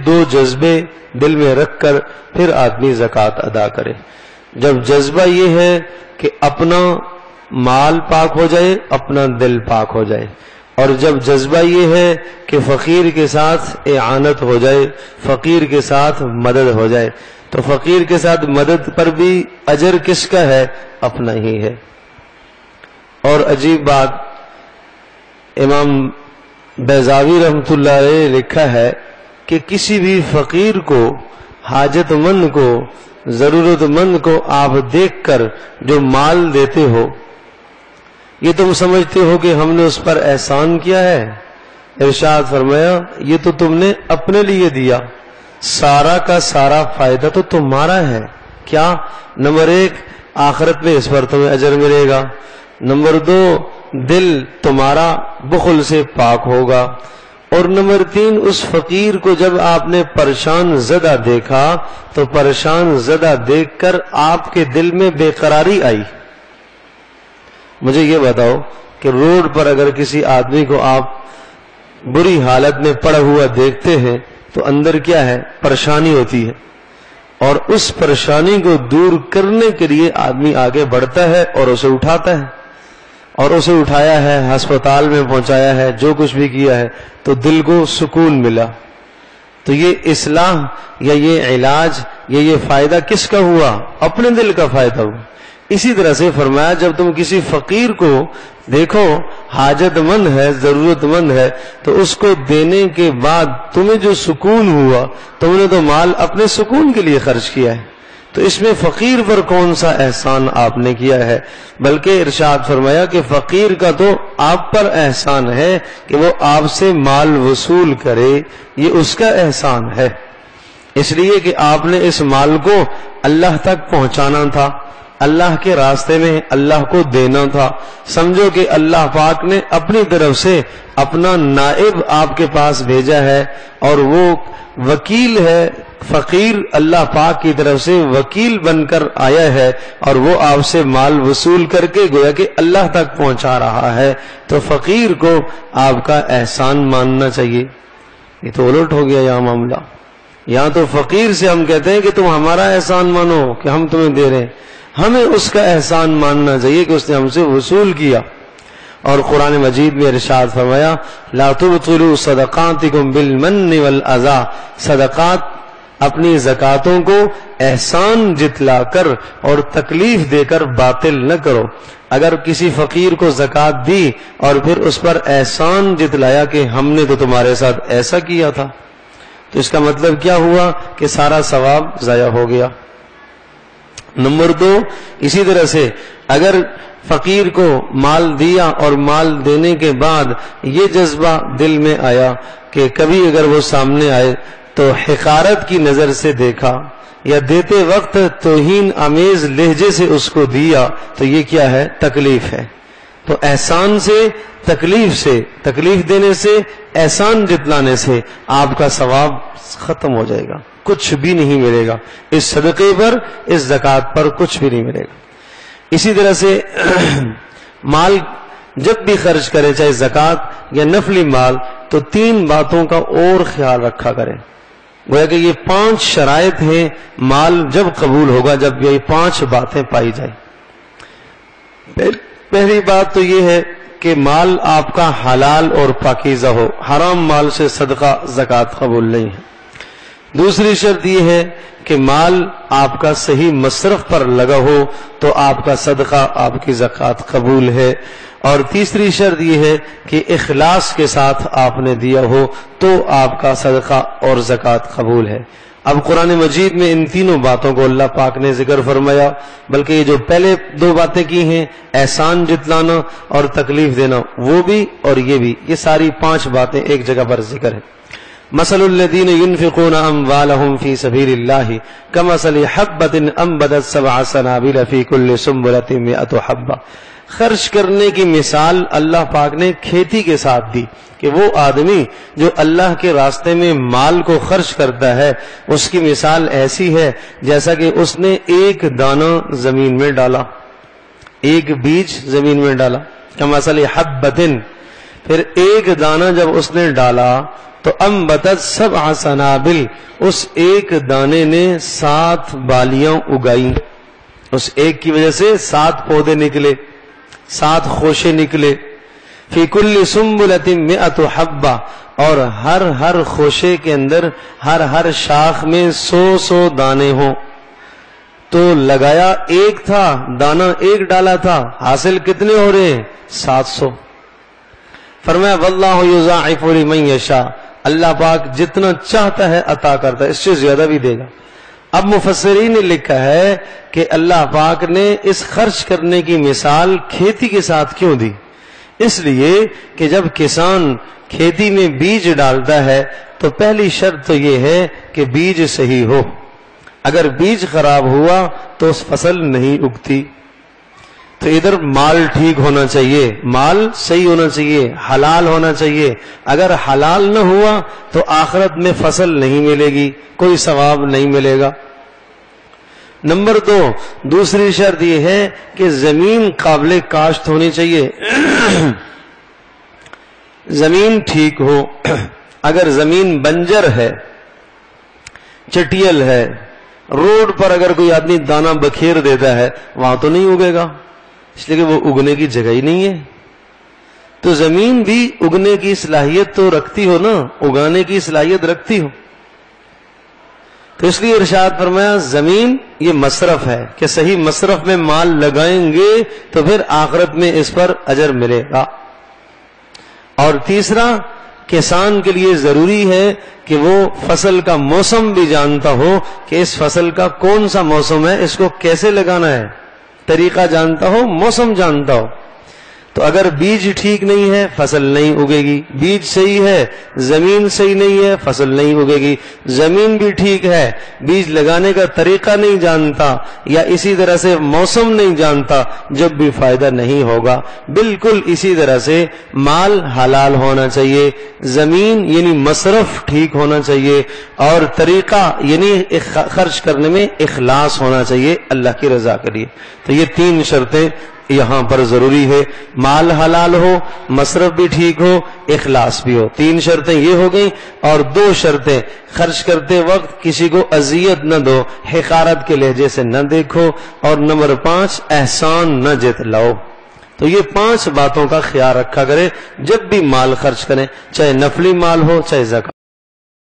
دو جذبے دل میں رکھ کر پھر آدمی زکوٰۃ ادا کرے۔ جب جذبہ یہ ہے کہ اپنا مال پاک ہو جائے، اپنا دل پاک ہو جائے، اور جب جذبہ یہ ہے کہ فقیر کے ساتھ اعانت ہو جائے، فقیر کے ساتھ مدد ہو جائے، تو فقیر کے ساتھ مدد پر بھی اجر کس کا ہے؟ اپنا ہی ہے۔ اور عجیب بات، امام بیضاوی رحمۃ اللہ علیہ لکھا ہے کہ کسی بھی فقیر کو، حاجت مند کو، ضرورت مند کو آپ دیکھ کر جو مال دیتے ہو، یہ تم سمجھتے ہو کہ ہم نے اس پر احسان کیا ہے؟ ارشاد فرمایا یہ تو تم نے اپنے لیے دیا، سارا کا سارا فائدہ تو تمہارا ہے۔ کیا؟ نمبر 1 آخرت میں اس پر تمہیں اجر ملے گا، نمبر 2 دل تمہارا بخل سے پاک ہوگا، اور نمبر 3 اس فقیر کو جب آپ نے پریشان زدہ دیکھا تو پریشان زدہ دیکھ کر آپ کے دل میں بے قراری آئی۔ مجھے یہ بتاؤ کہ روڈ پر اگر کسی آدمی کو آپ بری حالت میں پڑا ہوا دیکھتے ہیں تو اندر کیا ہے؟ پریشانی ہوتی ہے، اور اس پریشانی کو دور کرنے کے لیے آدمی آگے بڑھتا ہے اور اسے اٹھاتا ہے، اور اسے اٹھایا ہے، ہسپتال میں پہنچایا ہے، جو کچھ بھی کیا ہے، تو دل کو سکون ملا۔ تو یہ اصلاح یا یہ علاج یا یہ فائدہ کس کا ہوا؟ اپنے دل کا فائدہ ہوا۔ اسی طرح سے فرمایا جب تم کسی فقیر کو دیکھو حاجت مند ہے، ضرورت مند ہے، تو اس کو دینے کے بعد تمہیں جو سکون ہوا، تم نے تو مال اپنے سکون کے لیے خرچ کیا ہے، تو اس میں فقیر پر کون سا احسان آپ نے کیا ہے؟ بلکہ ارشاد فرمایا کہ فقیر کا تو آپ پر احسان ہے کہ وہ آپ سے مال وصول کرے، یہ اس کا احسان ہے، اس لیے کہ آپ نے اس مال کو اللہ تک پہنچانا تھا، اللہ کے راستے میں اللہ کو دینا تھا۔ سمجھو کہ اللہ پاک نے اپنی طرف سے اپنا نائب آپ کے پاس بھیجا ہے، اور وہ وکیل ہے، فقیر اللہ پاک کی طرف سے وکیل بن کر آیا ہے، اور وہ آپ سے مال وصول کر کے گویا کہ اللہ تک پہنچا رہا ہے، تو فقیر کو آپ کا احسان ماننا چاہیے۔ یہ تو الٹ ہو گیا یہاں معاملہ، یہاں تو فقیر سے ہم کہتے ہیں کہ تم ہمارا احسان مانو کہ ہم تمہیں دے رہے ہیں، ہمیں اس کا احسان ماننا چاہیے کہ اس نے ہم سے وصول کیا۔ اور قرآن مجید میں ارشاد فرمایا لا تبطلوا صدقاتکم بالمن والاذى، صدقات اپنی زکاتوں کو احسان جتلا کر اور تکلیف دے کر باطل نہ کرو۔ اگر کسی فقیر کو زکات دی اور پھر اس پر احسان جتلایا کہ ہم نے تو تمہارے ساتھ ایسا کیا تھا، تو اس کا مطلب کیا ہوا کہ سارا ثواب ضائع ہو گیا۔ نمبر 2 اسی طرح سے اگر فقیر کو مال دیا اور مال دینے کے بعد یہ جذبہ دل میں آیا کہ کبھی اگر وہ سامنے آئے تو حقارت کی نظر سے دیکھا، یا دیتے وقت توہین آمیز لہجے سے اس کو دیا، تو یہ کیا ہے؟ تکلیف ہے۔ تو احسان سے تکلیف دینے سے، احسان جتلانے سے آپ کا ثواب ختم ہو جائے گا، کچھ بھی نہیں ملے گا، اس صدقے پر، اس زکوٰۃ پر کچھ بھی نہیں ملے گا۔ اسی طرح سے مال جب بھی خرچ کرے، چاہے زکوٰۃ یا نفلی مال، تو 3 باتوں کا اور خیال رکھا کریں۔ گویا کہ یہ 5 شرائط ہیں مال جب قبول ہوگا جب یہ 5 باتیں پائی جائیں۔ پہلی بات تو یہ ہے کہ مال آپ کا حلال اور پاکیزہ ہو، حرام مال سے صدقہ زکوٰۃ قبول نہیں ہے۔ دوسری شرط یہ ہے کہ مال آپ کا صحیح مصرف پر لگا ہو تو آپ کا صدقہ، آپ کی زکوٰۃ قبول ہے۔ اور تیسری شرط یہ ہے کہ اخلاص کے ساتھ آپ نے دیا ہو تو آپ کا صدقہ اور زکوٰۃ قبول ہے۔ اب قرآن مجید میں ان تینوں باتوں کو اللہ پاک نے ذکر فرمایا، بلکہ یہ جو پہلے 2 باتیں کی ہیں، احسان جتلانا اور تکلیف دینا، وہ بھی اور یہ بھی، یہ ساری 5 باتیں ایک جگہ پر ذکر ہے۔ مثل الذین ينفقون اموالهم فی سبیل اللہ کمثل حبۃ انبتت 7 سنابل فی کل سنبلۃ 100 حبۃ۔ خرچ کرنے کی مثال اللہ پاک نے کھیتی کے ساتھ دی کہ وہ آدمی جو اللہ کے راستے میں مال کو خرچ کرتا ہے، اس کی مثال ایسی ہے جیسا کہ اس نے ایک دانہ زمین میں ڈالا، ایک بیج زمین میں ڈالا، کمثل حبۃ، پھر ایک دانہ جب اس نے ڈالا تو انبتت 7 سنابل، اس ایک دانے نے 7 بالیاں اگائی، اس ایک کی وجہ سے 7 پودے نکلے، 7 خوشے نکلے. فی کل سنبلۃ 100 حبہ، اور ہر خوشے کے اندر ہر شاخ میں 100 دانے ہوں. تو لگایا ایک تھا، دانہ ایک ڈالا تھا، حاصل کتنے ہو رہے ہیں؟ 700. فرمایا واللہ یضاعف لمن یشاء، اللہ پاک جتنا چاہتا ہے عطا کرتا ہے، اس سے زیادہ بھی دے گا. اب مفسرین نے لکھا ہے کہ اللہ پاک نے اس خرچ کرنے کی مثال کھیتی کے ساتھ کیوں دی؟ اس لیے کہ جب کسان کھیتی میں بیج ڈالتا ہے تو پہلی شرط تو یہ ہے کہ بیج صحیح ہو. اگر بیج خراب ہوا تو اس فصل نہیں اگتی. تو ادھر مال ٹھیک ہونا چاہیے، مال صحیح ہونا چاہیے، حلال ہونا چاہیے. اگر حلال نہ ہوا تو آخرت میں فصل نہیں ملے گی، کوئی ثواب نہیں ملے گا. نمبر 2، دوسری شرط یہ ہے کہ زمین قابل کاشت ہونی چاہیے، زمین ٹھیک ہو. اگر زمین بنجر ہے، چٹیل ہے، روڈ پر اگر کوئی آدمی دانہ بکھیر دیتا ہے وہاں تو نہیں اگے گا، اس لیے کہ وہ اگنے کی جگہ ہی نہیں ہے. تو زمین بھی اگنے کی صلاحیت تو رکھتی ہو نا، اگانے کی صلاحیت رکھتی ہو. تو اس لیے ارشاد فرمایا زمین یہ مصرف ہے کہ صحیح مصرف میں مال لگائیں گے تو پھر آخرت میں اس پر اجر ملے گا. اور تیسرا، کسان کے لیے ضروری ہے کہ وہ فصل کا موسم بھی جانتا ہو کہ اس فصل کا کون سا موسم ہے، اس کو کیسے لگانا ہے، طریقہ جانتا ہو، موسم جانتا ہو. تو اگر بیج ٹھیک نہیں ہے فصل نہیں اگے گی، بیج صحیح ہے، زمین صحیح نہیں ہے، فصل نہیں اگے گی. زمین بھی ٹھیک ہے، بیج لگانے کا طریقہ نہیں جانتا یا اسی طرح سے موسم نہیں جانتا، جب بھی فائدہ نہیں ہوگا. بالکل اسی طرح سے مال حلال ہونا چاہیے، زمین یعنی مصرف ٹھیک ہونا چاہیے، اور طریقہ یعنی خرچ کرنے میں اخلاص ہونا چاہیے اللہ کی رضا کے لیے. تو یہ 3 شرطیں یہاں پر ضروری ہے، مال حلال ہو، مصرف بھی ٹھیک ہو، اخلاص بھی ہو. 3 شرطیں یہ ہو گئیں. اور 2 شرطیں، خرچ کرتے وقت کسی کو اذیت نہ دو، حقارت کے لہجے سے نہ دیکھو، اور نمبر 5 احسان نہ جتلاؤ. تو یہ 5 باتوں کا خیال رکھا کرے جب بھی مال خرچ کریں، چاہے نفلی مال ہو چاہے زکات.